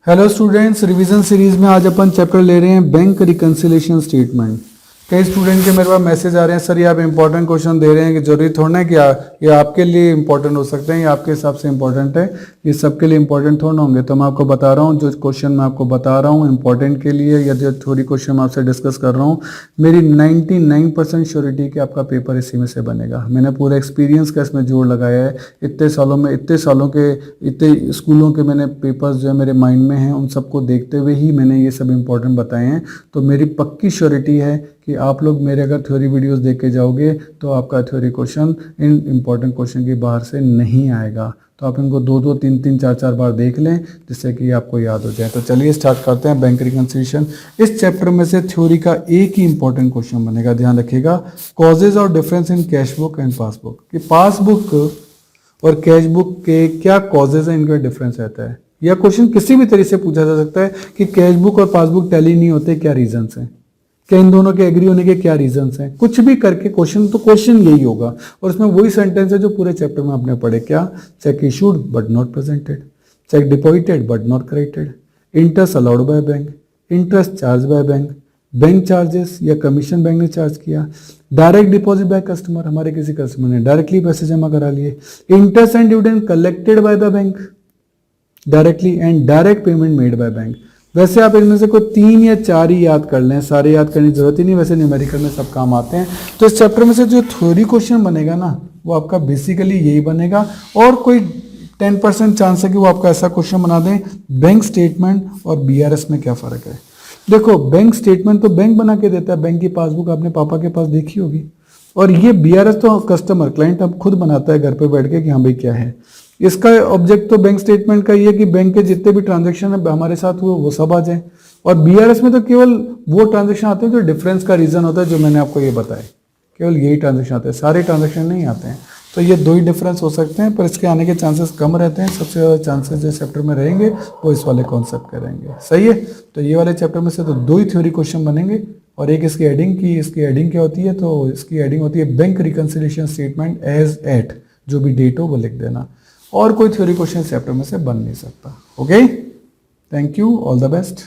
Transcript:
Hello students, revision series में आज अपन chapter ले रहे हैं बैंक रिकंसिलिएशन स्टेटमेंट। कई स्टूडेंट के मेरे पास मैसेज आ रहे हैं, सर ये आप इंपॉर्टेंट क्वेश्चन दे रहे हैं कि जरूरी थोड़ा है कि ये आपके लिए इंपॉर्टेंट हो सकते हैं, ये आपके हिसाब से इंपॉर्टेंट है, ये सबके लिए इंपॉर्टेंट थोड़ा होंगे। तो मैं आपको बता रहा हूँ जो क्वेश्चन मैं आपको बता रहा हूँ इंपॉर्टेंट के लिए, या जो थोड़ी क्वेश्चन मैं आपसे डिस्कस कर रहा हूँ, मेरी 99% श्योरिटी कि आपका पेपर इसी में से बनेगा। मैंने पूरा एक्सपीरियंस का इसमें जोर लगाया है। इतने सालों के इतने स्कूलों के मैंने पेपर्स जो है मेरे माइंड में हैं, उन सबको देखते हुए ही मैंने ये सब इंपॉर्टेंट बताए हैं। तो मेरी पक्की श्योरिटी है कि आप लोग मेरे अगर थ्योरी वीडियोस देख के जाओगे तो आपका theory question in important question के बाहर से नहीं आएगा। तो आप इनको 2-2, 3-3, 4-4 बार देख लें जिससे कि आपको याद हो जाए। तो चलिए स्टार्ट करते हैं बैंक रिकंसिलिएशन। इस चैप्टर में से थ्योरी का एक ही इंपॉर्टेंट क्वेश्चन बनेगा, ध्यान रखिएगा। कॉजेज और difference in cash book and passbook, कि पासबुक और कैश बुक के क्या कॉजेज हैं, इनका डिफरेंस रहता है। यह क्वेश्चन किसी भी तरीके से पूछा जा सकता है कि कैश बुक और पासबुक टैली नहीं होते, क्या रीजंस हैं, क्या इन दोनों के एग्री होने के क्या रीजंस हैं। कुछ भी करके क्वेश्चन यही होगा। और इसमें वही सेंटेंस है जो पूरे चैप्टर में आपने पढ़े, क्या, check issued but not presented, check deposited but not credited, interest allowed by bank, interest charge by bank, bank charges या कमीशन बैंक ने चार्ज किया, डायरेक्ट डिपॉजिट बाय कस्टमर, हमारे किसी कस्टमर ने डायरेक्टली पैसे जमा करा लिए, interest and dividend collected by the bank directly and direct payment made by bank. वैसे आप इनमें से कोई 3 या 4 ही याद कर लें, सारे याद करने की जरूरत ही नहीं, वैसे न्यूमेरिकल में सब काम आते हैं। तो इस चैप्टर में से जो थ्योरी क्वेश्चन बनेगा ना, वो आपका बेसिकली यही बनेगा। और कोई 10% चांस है कि वो आपका ऐसा क्वेश्चन बना दें, बैंक स्टेटमेंट और बीआरएस में क्या फ़र्क है। देखो, बैंक स्टेटमेंट तो बैंक बना के देता है, बैंक की पासबुक आपने पापा के पास देखी होगी, और ये बीआरएस तो कस्टमर क्लाइंट अब खुद बनाता है घर पे बैठ के कि हाँ भाई क्या है। इसका ऑब्जेक्ट तो बैंक स्टेटमेंट का ये है कि बैंक के जितने भी ट्रांजैक्शन है हमारे साथ हुए वो सब आ जाए। और बीआरएस में तो केवल वो ट्रांजैक्शन आते हैं जो डिफरेंस का रीजन होता है, जो मैंने आपको ये बताया, केवल यही ट्रांजैक्शन आते हैं, सारे ट्रांजैक्शन नहीं आते हैं। तो ये 2 ही डिफरेंस हो सकते हैं, पर इसके आने के चांसेस कम रहते हैं। सबसे ज़्यादा चांसेस जो चैप्टर में रहेंगे वो इस वाले कॉन्सेप्ट के रहेंगे। सही है। तो ये वाले चैप्टर में से तो 2 ही थ्योरी क्वेश्चन बनेंगे, और एक इसकी हेडिंग की, इसकी हेडिंग क्या होती है, तो इसकी हेडिंग होती है bank reconciliation statement as at, जो भी डेट हो वो लिख देना। और कोई थ्योरी क्वेश्चन चैप्टर में से बन नहीं सकता। Okay, thank you, all the best.